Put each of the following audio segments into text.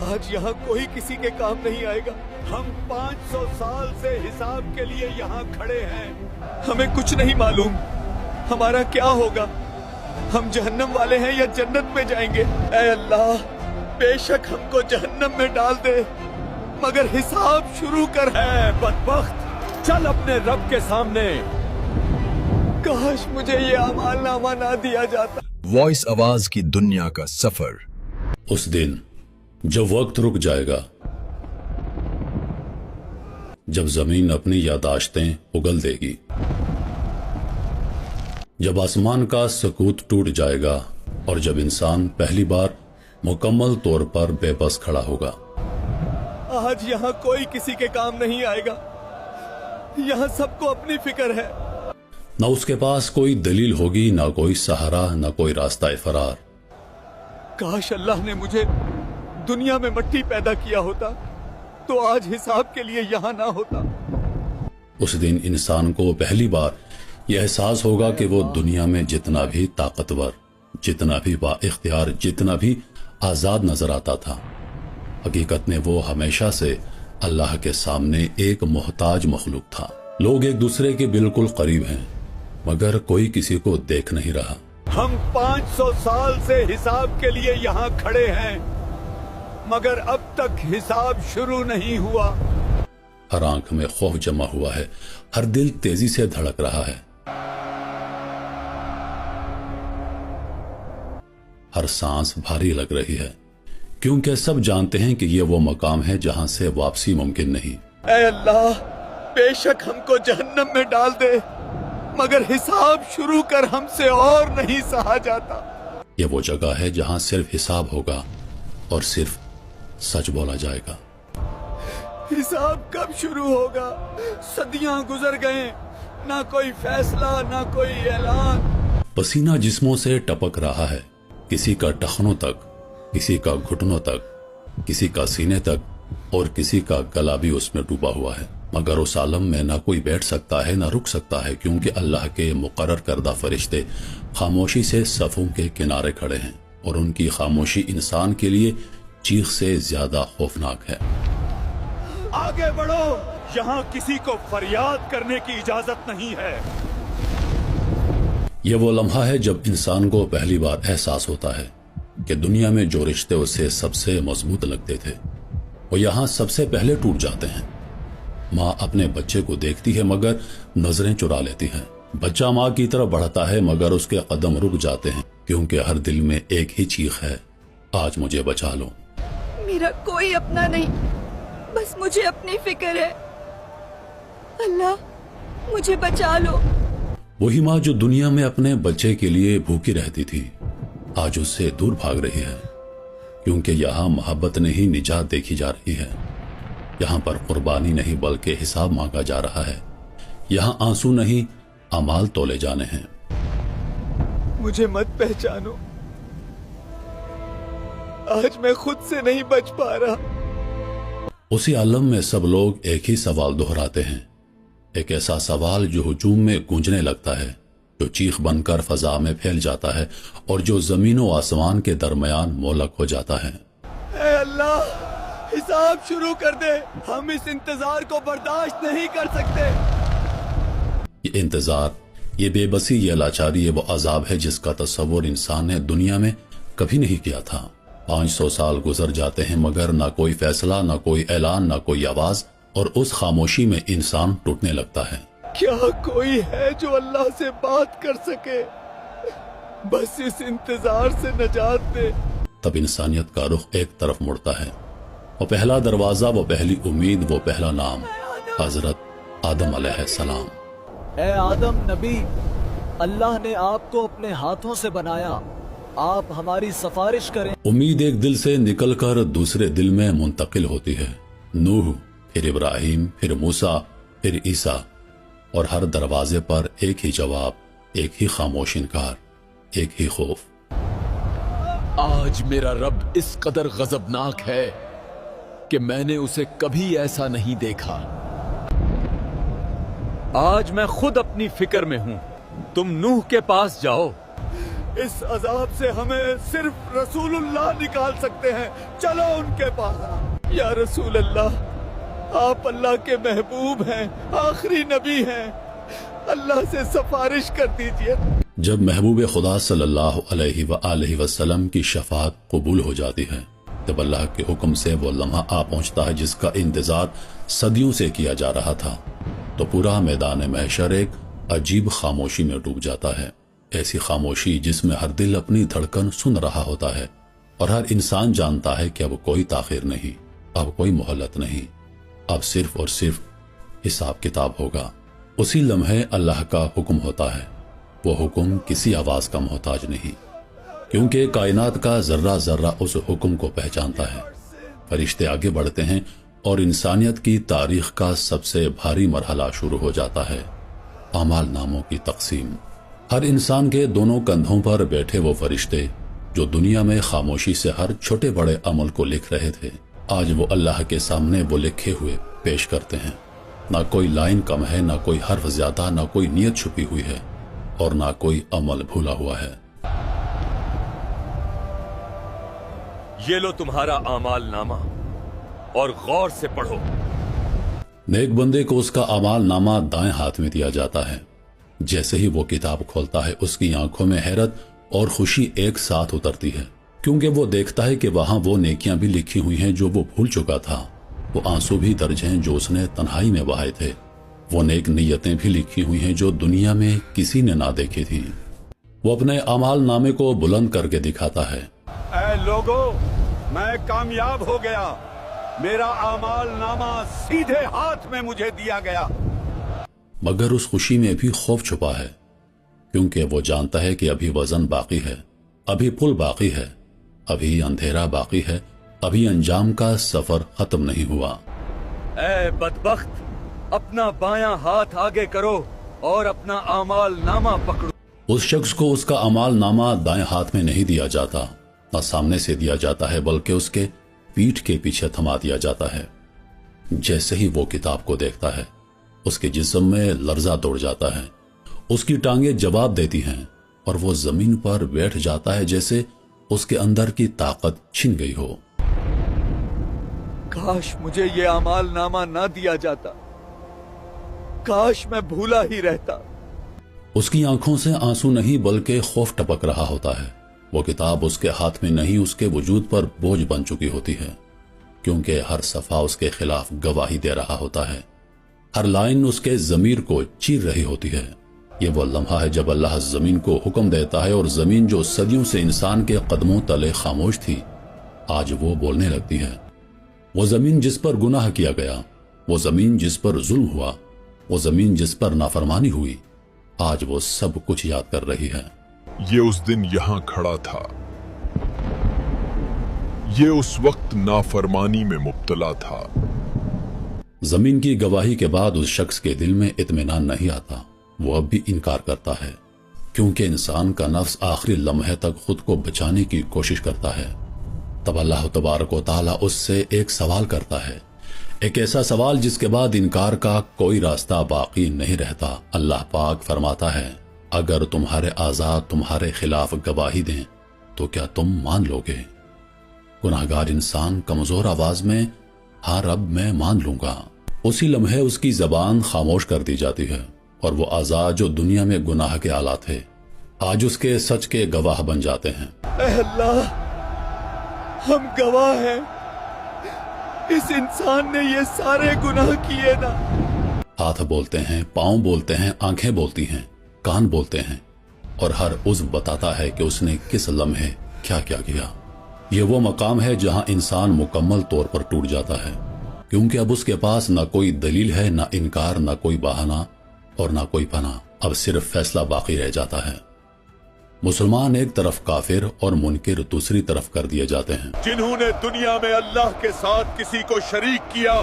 آج یہاں کوئی کسی کے کام نہیں آئے گا. ہم 500 سال سے حساب کے لیے یہاں کھڑے ہیں. ہمیں کچھ نہیں معلوم ہمارا کیا ہوگا. ہم جہنم والے ہیں یا جنت میں جائیں گے. اے اللہ بے شک ہم کو جہنم میں ڈال دے مگر حساب شروع کر. اے بدبخت چل اپنے رب کے سامنے. کاش مجھے یہ اعمال نامہ نہ دیا جاتا. وائس آواز کی دنیا کا سفر. اس دن جب وقت رک جائے گا، جب زمین اپنی یادداشتیں اگل دے گی، جب آسمان کا سکوت ٹوٹ جائے گا اور جب انسان پہلی بار مکمل طور پر بے بس کھڑا ہوگا. آج یہاں کوئی کسی کے کام نہیں آئے گا. یہاں سب کو اپنی فکر ہے. نہ اس کے پاس کوئی دلیل ہوگی، نہ کوئی سہارا، نہ کوئی راستہ فرار. کاش اللہ نے مجھے دنیا میں مٹی پیدا کیا ہوتا تو آج حساب کے لیے یہاں نہ ہوتا. اس دن انسان کو پہلی بار یہ احساس ہوگا کہ وہ دنیا میں جتنا بھی طاقتور، جتنا بھی با اختیار، جتنا بھی آزاد نظر آتا تھا، حقیقت میں وہ ہمیشہ سے اللہ کے سامنے ایک محتاج مخلوق تھا. لوگ ایک دوسرے کے بالکل قریب ہیں مگر کوئی کسی کو دیکھ نہیں رہا. ہم 500 سال سے حساب کے لیے یہاں کھڑے ہیں مگر اب تک حساب شروع نہیں ہوا. ہر آنکھ میں خوف جمع ہوا ہے، ہر دل تیزی سے دھڑک رہا ہے، ہر سانس بھاری لگ رہی ہے، کیونکہ سب جانتے ہیں کہ یہ وہ مقام ہے جہاں سے واپسی ممکن نہیں. اے اللہ بے شک ہم کو جہنم میں ڈال دے مگر حساب شروع کر، ہم سے اور نہیں سہا جاتا. یہ وہ جگہ ہے جہاں صرف حساب ہوگا اور صرف سچ بولا جائے گا. حساب کب شروع ہوگا؟ صدیاں گزر گئے، نہ کوئی فیصلہ نہ کوئی اعلان. پسینہ جسموں سے ٹپک رہا ہے، کسی کا ٹخنوں تک، کسی کا گھٹنوں تک، کسی کا سینے تک اور کسی کا گلا بھی اس میں ڈوبا ہوا ہے. مگر اس عالم میں نہ کوئی بیٹھ سکتا ہے نہ رک سکتا ہے، کیونکہ اللہ کے مقرر کردہ فرشتے خاموشی سے صفوں کے کنارے کھڑے ہیں اور ان کی خاموشی انسان کے لیے چیخ سے زیادہ خوفناک ہے. آگے بڑھو، یہاں کسی کو فریاد کرنے کی اجازت نہیں ہے. یہ وہ لمحہ ہے جب انسان کو پہلی بار احساس ہوتا ہے کہ دنیا میں جو رشتے اسے سب سے مضبوط لگتے تھے وہ یہاں سب سے پہلے ٹوٹ جاتے ہیں. ماں اپنے بچے کو دیکھتی ہے مگر نظریں چرا لیتی ہے. بچہ ماں کی طرف بڑھتا ہے مگر اس کے قدم رک جاتے ہیں، کیونکہ ہر دل میں ایک ہی چیخ ہے، آج مجھے بچا لو. میرا کوئی اپنا نہیں، بس مجھے اپنی فکر ہے. اللہ مجھے بچا لو. وہی ماں جو دنیا میں اپنے بچے کے لیے بھوکی رہتی تھی آج اس سے دور بھاگ رہی ہے، کیونکہ یہاں محبت نہیں نجات دیکھی جا رہی ہے. یہاں پر قربانی نہیں بلکہ حساب مانگا جا رہا ہے. یہاں آنسو نہیں اعمال تولے جانے ہیں. مجھے مت پہچانو، آج میں خود سے نہیں بچ پا رہا. اسی عالم میں سب لوگ ایک ہی سوال دہراتے ہیں، ایک ایسا سوال جو ہجوم میں گونجنے لگتا ہے، جو چیخ بن کر فضا میں پھیل جاتا ہے اور جو زمین و آسمان کے درمیان مولک ہو جاتا ہے. اے اللہ حساب شروع کر دے، ہم اس انتظار کو برداشت نہیں کر سکتے. یہ انتظار، یہ بے بسی، یہ لاچاری، یہ وہ عذاب ہے جس کا تصور انسان نے دنیا میں کبھی نہیں کیا تھا. 500 سال گزر جاتے ہیں مگر نہ کوئی فیصلہ، نہ کوئی اعلان، نہ کوئی آواز، اور اس خاموشی میں انسان ٹوٹنے لگتا ہے. کیا کوئی ہے جو اللہ سے بات کر سکے؟ بس اس انتظار سے نجات دے. تب انسانیت کا رخ ایک طرف مڑتا ہے. وہ پہلا دروازہ، وہ پہلی امید، وہ پہلا نام، حضرت آدم علیہ السلام. اے آدم نبی، اللہ نے آپ کو اپنے ہاتھوں سے بنایا، آپ ہماری سفارش کریں. امید ایک دل سے نکل کر دوسرے دل میں منتقل ہوتی ہے. نوح، پھر ابراہیم، پھر موسیٰ، پھر عیسیٰ، اور ہر دروازے پر ایک ہی جواب، ایک ہی خاموش انکار، ایک ہی خوف. آج میرا رب اس قدر غضبناک ہے کہ میں نے اسے کبھی ایسا نہیں دیکھا. آج میں خود اپنی فکر میں ہوں. تم نوح کے پاس جاؤ. اس عذاب سے ہمیں صرف رسول اللہ نکال سکتے ہیں. چلو ان کے پاس. یا رسول اللہ، آپ اللہ کے محبوب ہیں، آخری نبی ہیں، اللہ سے سفارش کر دیجئے. جب محبوب خدا صلی اللہ علیہ وآلہ وسلم کی شفاعت قبول ہو جاتی ہے، جب اللہ کے حکم سے وہ لمحہ آ پہنچتا ہے جس کا انتظار صدیوں سے کیا جا رہا تھا، تو پورا میدان محشر ایک عجیب خاموشی میں ڈوب جاتا ہے. ایسی خاموشی جس میں ہر دل اپنی دھڑکن سن رہا ہوتا ہے اور ہر انسان جانتا ہے کہ اب کوئی تاخیر نہیں، اب کوئی مہلت نہیں، اب صرف اور صرف حساب کتاب ہوگا. اسی لمحے اللہ کا حکم ہوتا ہے. وہ حکم کسی آواز کا محتاج نہیں، کیونکہ کائنات کا ذرہ ذرہ اس حکم کو پہچانتا ہے. فرشتے آگے بڑھتے ہیں اور انسانیت کی تاریخ کا سب سے بھاری مرحلہ شروع ہو جاتا ہے، اعمال ناموں کی تقسیم. ہر انسان کے دونوں کندھوں پر بیٹھے وہ فرشتے جو دنیا میں خاموشی سے ہر چھوٹے بڑے عمل کو لکھ رہے تھے، آج وہ اللہ کے سامنے وہ لکھے ہوئے پیش کرتے ہیں. نہ کوئی لائن کم ہے، نہ کوئی حرف زیادہ، نہ کوئی نیت چھپی ہوئی ہے اور نہ کوئی عمل بھولا ہوا ہے. یہ لو تمہارا اعمال نامہ اور غور سے پڑھو. نیک بندے کو اس کا اعمال نامہ دائیں ہاتھ میں دیا جاتا ہے. جیسے ہی وہ کتاب کھولتا ہے، اس کی آنکھوں میں حیرت اور خوشی ایک ساتھ اترتی ہے، کیونکہ وہ دیکھتا ہے کہ وہاں وہ نیکیاں بھی لکھی ہوئی ہیں جو وہ بھول چکا تھا، وہ آنسو بھی درج ہیں جو اس نے تنہائی میں بہائے تھے، وہ نیک نیتیں بھی لکھی ہوئی ہیں جو دنیا میں کسی نے نہ دیکھی تھی. وہ اپنے اعمال نامے کو بلند کر کے دکھاتا ہے. اے لوگو، میں کامیاب ہو گیا، میرا اعمال نامہ سیدھے ہاتھ میں مجھے دیا گیا. مگر اس خوشی میں بھی خوف چھپا ہے، کیونکہ وہ جانتا ہے کہ ابھی وزن باقی ہے، ابھی پل باقی ہے، ابھی اندھیرا باقی ہے، ابھی انجام کا سفر ختم نہیں ہوا. اے بدبخت، اپنا بایاں ہاتھ آگے کرو اور اپنا اعمال نامہ پکڑو. اس شخص کو اس کا اعمال نامہ دائیں ہاتھ میں نہیں دیا جاتا، نہ سامنے سے دیا جاتا ہے، بلکہ اس کے پیٹھ کے پیچھے تھما دیا جاتا ہے. جیسے ہی وہ کتاب کو دیکھتا ہے، اس کے جسم میں لرزہ دوڑ جاتا ہے، اس کی ٹانگیں جواب دیتی ہیں اور وہ زمین پر بیٹھ جاتا ہے جیسے اس کے اندر کی طاقت چھن گئی ہو. کاش مجھے یہ اعمال نامہ نہ دیا جاتا، کاش میں بھولا ہی رہتا. اس کی آنکھوں سے آنسو نہیں بلکہ خوف ٹپک رہا ہوتا ہے. وہ کتاب اس کے ہاتھ میں نہیں، اس کے وجود پر بوجھ بن چکی ہوتی ہے، کیونکہ ہر صفحہ اس کے خلاف گواہی دے رہا ہوتا ہے، ہر لائن اس کے ضمیر کو چیر رہی ہوتی ہے. یہ وہ لمحہ ہے جب اللہ زمین کو حکم دیتا ہے اور زمین جو صدیوں سے انسان کے قدموں تلے خاموش تھی، آج وہ بولنے لگتی ہے. وہ زمین جس پر گناہ کیا گیا، وہ زمین جس پر ظلم ہوا، وہ زمین جس پر نافرمانی ہوئی، آج وہ سب کچھ یاد کر رہی ہے. یہ اس دن یہاں کھڑا تھا، یہ اس وقت نافرمانی میں مبتلا تھا. زمین کی گواہی کے بعد اس شخص کے دل میں اطمینان نہیں آتا. وہ اب بھی انکار کرتا ہے، کیونکہ انسان کا نفس آخری لمحے تک خود کو بچانے کی کوشش کرتا ہے. تب اللہ تبارک و تعالیٰ اس سے ایک سوال کرتا ہے، ایک ایسا سوال جس کے بعد انکار کا کوئی راستہ باقی نہیں رہتا. اللہ پاک فرماتا ہے، اگر تمہارے اعضاء تمہارے خلاف گواہی دیں تو کیا تم مان لو گے؟ گناہگار انسان کمزور آواز میں ہاں رب میں مان لوں گا. اسی لمحے اس کی زبان خاموش کر دی جاتی ہے اور وہ اعضاء جو دنیا میں گناہ کے آلات تھے آج اس کے سچ کے گواہ بن جاتے ہیں. اے اللہ، ہم گواہ ہیں، اس انسان نے یہ سارے گناہ کیے نا. ہاتھ بولتے ہیں، پاؤں بولتے ہیں، آنکھیں بولتی ہیں، کان بولتے ہیں، اور ہر عضو بتاتا ہے کہ اس نے کس لمحے کیا کیا کیا. یہ وہ مقام ہے جہاں انسان مکمل طور پر ٹوٹ جاتا ہے، کیونکہ اب اس کے پاس نہ کوئی دلیل ہے، نہ انکار، نہ کوئی بہانہ اور نہ کوئی پناہ. اب صرف فیصلہ باقی رہ جاتا ہے. مسلمان ایک طرف، کافر اور منکر دوسری طرف کر دیے جاتے ہیں. جنہوں نے دنیا میں اللہ کے ساتھ کسی کو شریک کیا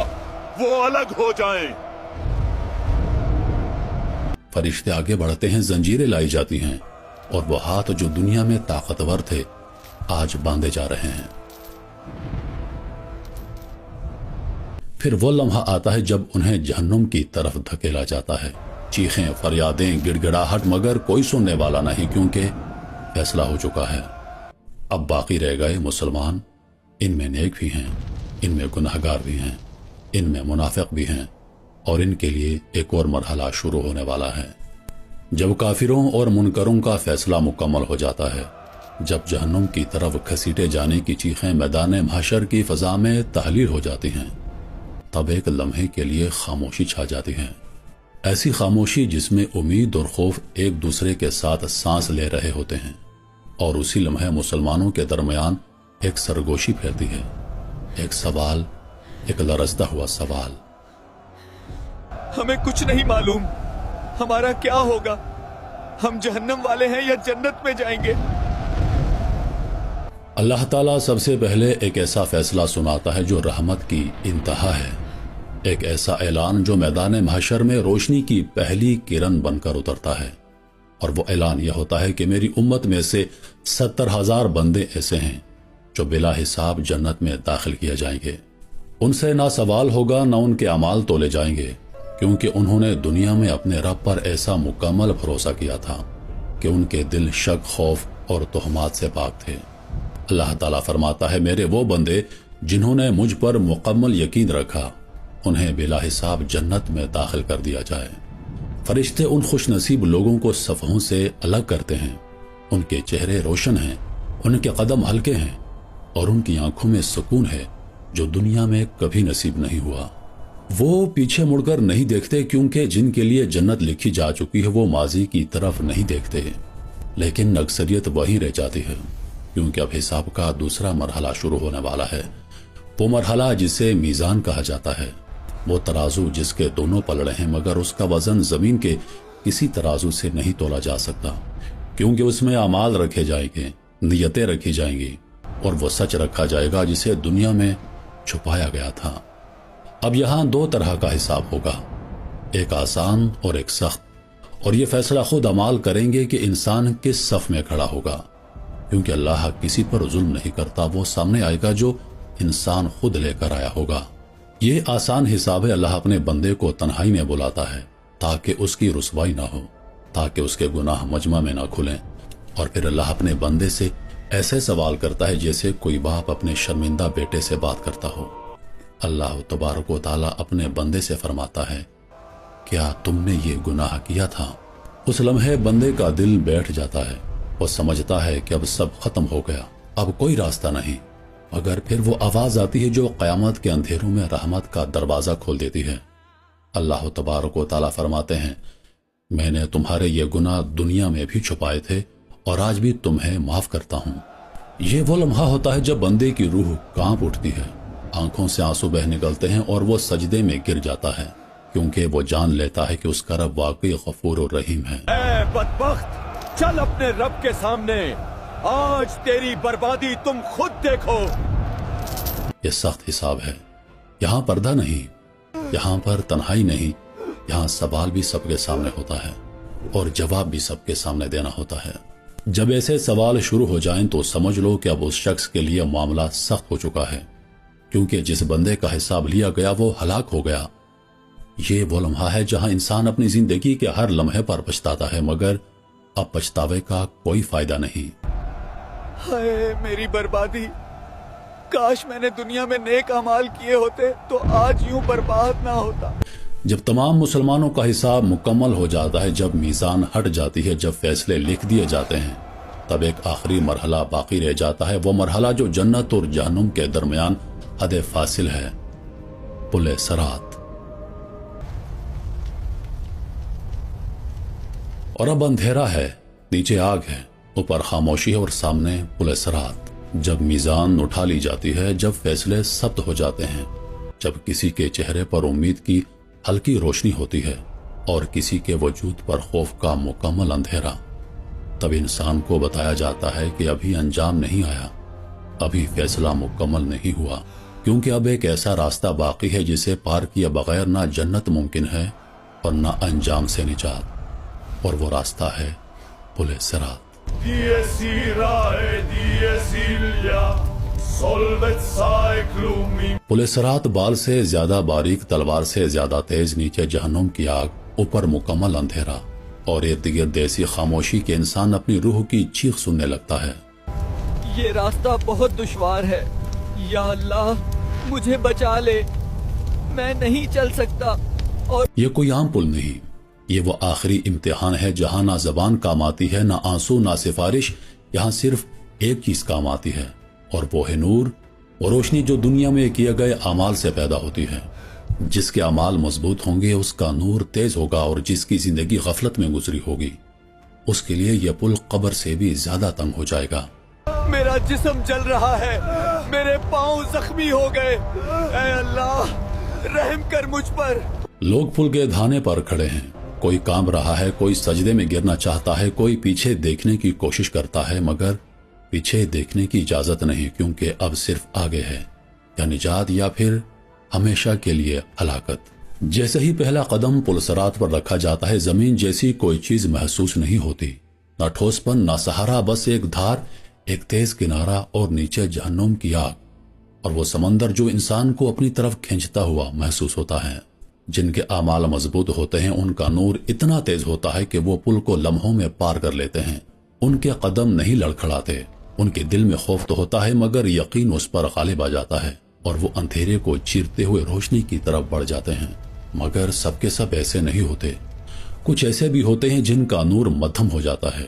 وہ الگ ہو جائیں. فرشتے آگے بڑھتے ہیں، زنجیریں لائی جاتی ہیں اور وہ ہاتھ جو دنیا میں طاقتور تھے آج باندھے جا رہے ہیں. پھر وہ لمحہ آتا ہے جب انہیں جہنم کی طرف دھکیلا جاتا ہے. چیخیں، فریادیں، گڑ گڑاہٹ، مگر کوئی سننے والا نہیں، کیونکہ فیصلہ ہو چکا ہے۔ اب باقی رہ گئے مسلمان، ان میں نیک بھی ہیں، ان میں گناہگار بھی ہیں، ان میں منافق بھی ہیں، اور ان کے لیے ایک اور مرحلہ شروع ہونے والا ہے۔ جب کافروں اور منکروں کا فیصلہ مکمل ہو جاتا ہے، جب جہنم کی طرف گھسیٹے جانے کی چیخیں میدان محشر کی فضا میں تحلیل ہو جاتی ہیں، تب ایک لمحے کے لیے خاموشی چھا جاتی ہے، ایسی خاموشی جس میں امید اور خوف ایک دوسرے کے ساتھ سانس لے رہے ہوتے ہیں، اور اسی لمحے مسلمانوں کے درمیان ایک سرگوشی پھیلتی ہے، ایک سوال، ایک لرزتا ہوا سوال۔ ہمیں کچھ نہیں معلوم، ہمارا کیا ہوگا؟ ہم جہنم والے ہیں یا جنت میں جائیں گے؟ اللہ تعالیٰ سب سے پہلے ایک ایسا فیصلہ سناتا ہے جو رحمت کی انتہا ہے، ایک ایسا اعلان جو میدان محشر میں روشنی کی پہلی کرن بن کر اترتا ہے، اور وہ اعلان یہ ہوتا ہے کہ میری امت میں سے 70,000 بندے ایسے ہیں جو بلا حساب جنت میں داخل کیے جائیں گے۔ ان سے نہ سوال ہوگا نہ ان کے اعمال تولے جائیں گے، کیونکہ انہوں نے دنیا میں اپنے رب پر ایسا مکمل بھروسہ کیا تھا کہ ان کے دل شک، خوف اور تہمات سے پاک تھے۔ اللہ تعالیٰ فرماتا ہے میرے وہ بندے جنہوں نے مجھ پر مکمل یقین رکھا، انہیں بلا حساب جنت میں داخل کر دیا جائے۔ فرشتے ان خوش نصیب لوگوں کو صفوں سے الگ کرتے ہیں، ان کے چہرے روشن ہیں، ان کے قدم ہلکے ہیں، اور ان کی آنکھوں میں سکون ہے جو دنیا میں کبھی نصیب نہیں ہوا۔ وہ پیچھے مڑ کر نہیں دیکھتے، کیونکہ جن کے لیے جنت لکھی جا چکی ہے وہ ماضی کی طرف نہیں دیکھتے، لیکن اکثریت وہیں رہ جاتی ہے، کیونکہ اب حساب کا دوسرا مرحلہ شروع ہونے والا ہے، وہ مرحلہ جسے میزان کہا جاتا ہے، وہ ترازو جس کے دونوں پلڑے ہیں مگر اس کا وزن زمین کے کسی ترازو سے نہیں تولا جا سکتا، کیونکہ اس میں اعمال رکھے جائیں گے، نیتیں رکھی جائیں گی، اور وہ سچ رکھا جائے گا جسے دنیا میں چھپایا گیا تھا۔ اب یہاں دو طرح کا حساب ہوگا، ایک آسان اور ایک سخت، اور یہ فیصلہ خود اعمال کریں گے کہ انسان کس صف میں کھڑا ہوگا، کیونکہ اللہ کسی پر ظلم نہیں کرتا، وہ سامنے آئے گا جو انسان خود لے کر آیا ہوگا۔ یہ آسان حساب ہے، اللہ اپنے بندے کو تنہائی میں بلاتا ہے تاکہ اس کی رسوائی نہ ہو، تاکہ اس کے گناہ مجمع میں نہ کھلیں، اور پھر اللہ اپنے بندے سے ایسے سوال کرتا ہے جیسے کوئی باپ اپنے شرمندہ بیٹے سے بات کرتا ہو۔ اللہ تبارک و تعالیٰ اپنے بندے سے فرماتا ہے کیا تم نے یہ گناہ کیا تھا؟ اس لمحے بندے کا دل بیٹھ جاتا ہے، وہ سمجھتا ہے کہ اب سب ختم ہو گیا، اب کوئی راستہ نہیں، مگر پھر وہ آواز آتی ہے جو قیامت کے اندھیروں میں رحمت کا دروازہ کھول دیتی ہے۔ اللہ تبارک و تعالیٰ فرماتے ہیں میں نے تمہارے یہ گناہ دنیا میں بھی چھپائے تھے اور آج بھی تمہیں معاف کرتا ہوں۔ یہ وہ لمحہ ہوتا ہے جب بندے کی روح کانپ اٹھتی ہے، آنکھوں سے آنسو بہ نکلتے ہیں اور وہ سجدے میں گر جاتا ہے، کیونکہ وہ جان لیتا ہے کہ اس کا رب واقعی غفور و رحیم ہے۔ اے بدبخت، چل اپنے رب کے سامنے، آج تیری بربادی تم خود دیکھو۔ یہ سخت حساب ہے، یہاں پردہ نہیں، یہاں پر تنہائی نہیں، یہاں سوال بھی سب کے سامنے ہوتا ہے اور جواب بھی سب کے سامنے دینا ہوتا ہے۔ جب ایسے سوال شروع ہو جائیں تو سمجھ لو کہ اب اس شخص کے لیے معاملہ سخت ہو چکا ہے، کیونکہ جس بندے کا حساب لیا گیا وہ ہلاک ہو گیا۔ یہ وہ لمحہ ہے جہاں انسان اپنی زندگی کے ہر لمحے پر پچھتاتا ہے، مگر اب پچھتاوے کا کوئی فائدہ نہیں۔ ہائے میری بربادی، کاش میں نے دنیا میں نیک اعمال کیے ہوتے تو آج یوں برباد نہ ہوتا۔ جب تمام مسلمانوں کا حساب مکمل ہو جاتا ہے، جب میزان ہٹ جاتی ہے، جب فیصلے لکھ دیے جاتے ہیں، تب ایک آخری مرحلہ باقی رہ جاتا ہے، وہ مرحلہ جو جنت اور جہنم کے درمیان حد فاصل ہے، پل صراط۔ اور اب اندھیرا ہے، نیچے آگ ہے، اوپر خاموشی ہے اور سامنے پل صراط۔ جب میزان اٹھا لی جاتی ہے، جب فیصلے ثبت ہو جاتے ہیں، جب کسی کے چہرے پر امید کی ہلکی روشنی ہوتی ہے اور کسی کے وجود پر خوف کا مکمل اندھیرا، تب انسان کو بتایا جاتا ہے کہ ابھی انجام نہیں آیا، ابھی فیصلہ مکمل نہیں ہوا، کیونکہ اب ایک ایسا راستہ باقی ہے جسے پار کیے بغیر نہ جنت ممکن ہے اور نہ انجام سے نجات، اور وہ راستہ ہے پل صراط۔ پل صراط بال سے زیادہ باریک، تلوار سے زیادہ تیز، نیچے جہنم کی آگ، اوپر مکمل اندھیرا، اور ارد گرد ایسی خاموشی کہ انسان اپنی روح کی چیخ سننے لگتا ہے۔ یہ راستہ بہت دشوار ہے، یا اللہ مجھے بچا لے، میں نہیں چل سکتا۔ اور یہ کوئی عام پل نہیں، یہ وہ آخری امتحان ہے جہاں نہ زبان کام آتی ہے، نہ آنسو، نہ سفارش، یہاں صرف ایک چیز کام آتی ہے، اور وہ ہے نور، وہ روشنی جو دنیا میں کیے گئے اعمال سے پیدا ہوتی ہے۔ جس کے اعمال مضبوط ہوں گے اس کا نور تیز ہوگا، اور جس کی زندگی غفلت میں گزری ہوگی اس کے لیے یہ پل قبر سے بھی زیادہ تنگ ہو جائے گا۔ میرا جسم جل رہا ہے، میرے پاؤں زخمی ہو گئے، اے اللہ رحم کر مجھ پر۔ لوگ پل کے دھانے پر کھڑے ہیں، کوئی کام رہا ہے، کوئی سجدے میں گرنا چاہتا ہے، کوئی پیچھے دیکھنے کی کوشش کرتا ہے، مگر پیچھے دیکھنے کی اجازت نہیں، کیونکہ اب صرف آگے ہے، یا نجات یا پھر ہمیشہ کے لیے ہلاکت۔ جیسے ہی پہلا قدم پل صراط پر رکھا جاتا ہے، زمین جیسی کوئی چیز محسوس نہیں ہوتی، نہ ٹھوس پن، نہ سہارا، بس ایک دھار، ایک تیز کنارہ، اور نیچے جہنم کی آگ، اور وہ سمندر جو انسان کو اپنی طرف کھینچتا ہوا محسوس ہوتا ہے۔ جن کے اعمال مضبوط ہوتے ہیں ان کا نور اتنا تیز ہوتا ہے کہ وہ پل کو لمحوں میں پار کر لیتے ہیں۔ ان کے قدم نہیں لڑکھڑاتے، ان کے دل میں خوف تو ہوتا ہے مگر یقین اس پر غالب آ جاتا ہے، اور وہ اندھیرے کو چیرتے ہوئے روشنی کی طرف بڑھ جاتے ہیں۔ مگر سب کے سب ایسے نہیں ہوتے، کچھ ایسے بھی ہوتے ہیں جن کا نور مدھم ہو جاتا ہے،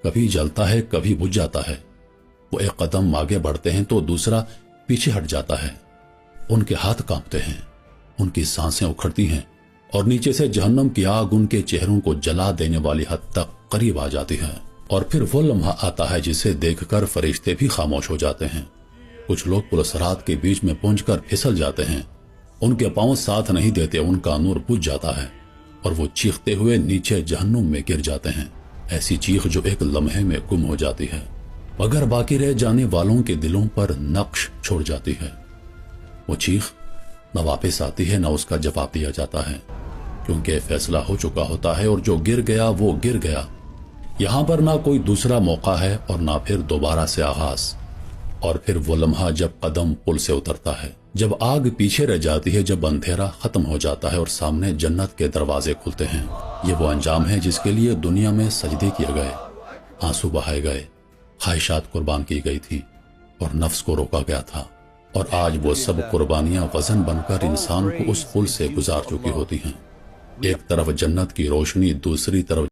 کبھی جلتا ہے کبھی بجھ جاتا ہے۔ وہ ایک قدم آگے بڑھتے ہیں تو دوسرا پیچھے ہٹ جاتا ہے، ان کے ہاتھ کانپتے ہیں، ان کی سانسیں اکھڑتی ہیں، اور نیچے سے جہنم کی آگ ان کے چہروں کو جلا دینے والی حد تک قریب آ جاتی ہے۔ اور پھر وہ لمحہ آتا ہے جسے دیکھ کر فرشتے بھی خاموش ہو جاتے ہیں۔ کچھ لوگ پل صراط کے بیچ میں پہنچ کر پھسل جاتے ہیں، ان کے پاؤں ساتھ نہیں دیتے، ان کا نور بجھ جاتا ہے، اور وہ چیختے ہوئے نیچے جہنم میں گر جاتے ہیں، ایسی چیخ جو ایک لمحے میں گم ہو جاتی ہے، مگر باقی رہ جانے والوں کے دلوں پر نقش چھوڑ جاتی ہے۔ وہ چیخ نہ واپس آتی ہے، نہ اس کا جواب دیا جاتا ہے، کیونکہ فیصلہ ہو چکا ہوتا ہے، اور جو گر گیا وہ گر گیا۔ یہاں پر نہ کوئی دوسرا موقع ہے اور نہ پھر دوبارہ سے آغاز۔ اور پھر وہ لمحہ جب قدم پل سے اترتا ہے، جب آگ پیچھے رہ جاتی ہے، جب اندھیرا ختم ہو جاتا ہے اور سامنے جنت کے دروازے کھلتے ہیں۔ یہ وہ انجام ہے جس کے لیے دنیا میں سجدے کیے گئے، آنسو بہائے گئے، خواہشات قربان کی گئی تھی، اور نفس کو روکا گیا تھا، اور آج وہ سب قربانیاں وزن بن کر انسان کو اس پل سے گزار چکی ہوتی ہیں۔ ایک طرف جنت کی روشنی، دوسری طرف